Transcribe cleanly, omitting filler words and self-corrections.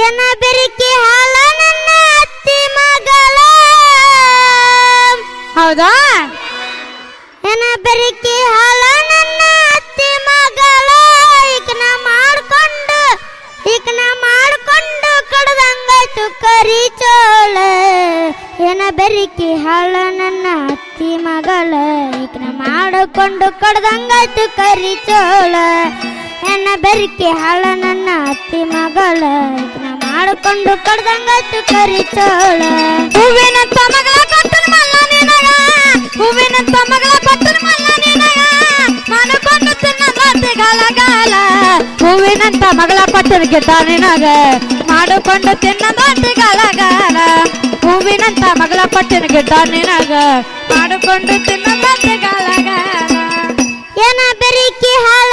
ಏನ ಬೆರಿಕೆ ಹಾಲ ನನ್ನ ಅತ್ತಿ ಮಗಳ ಹೌದಾ ಏನ ಬೆರಿಕೆ ಹಾಲ ನನ್ನ ಅತ್ತಿ ಮಗಳ ಈಕನ ಮಾಡ್ಕೊಂಡು ಕಡದಂಗಾಯ್ತು ಕರಿ ಚೋಳ ಏನ ಬೆರಿಕೆ ಹಾಳ ನನ್ನ ಅತ್ತಿ ಮಗಳ ಈಕನ ಮಾಡಿಕೊಂಡು ಕಡದಂಗಾಯ್ತು ಕರಿ ಚೋಳ ಏನ ಬೆರಿಕೆ ಹಾಳ ನನ್ನ ಅತ್ತಿ ಮಗಳ ಈಕನ ಮಾಡಿಕೊಂಡು ಕಡದಂಗಾಯ್ತು ಕರಿ ಚೋಳ ಹೂವಿನಂತ ಮಗಳ ಕೊಟ್ಟನ ಮಲ್ಲ ನಿನಗ ಹೂವಿನಂತ ಮಗಳ ಕೊಟ್ಟನ ಮಲ್ಲ ನಿನಗ ಮಾಡಿಕೊಂಡು ತಿನ್ನದಾತಿ ಗಾಲ ಹೂವಿನಂತ ಮಗಳ ಕೊಟ್ಟನ ಗಿಡ್ಡ ನಿನಗ ಮಾಡಿಕೊಂಡು ತಿನ್ನದಾತಿ ಗಾಲ ಹೂವಿನಂತ ಮಗಳ ಕೊಟ್ಟನ ಗಿಡ್ಡ ನಿನಗ ಮಾಡಿಕೊಂಡು ತಿನ್ನದಾತಿ ಗಾಲ ಏನ ಬೆರಿಕೆ ಹಾಳ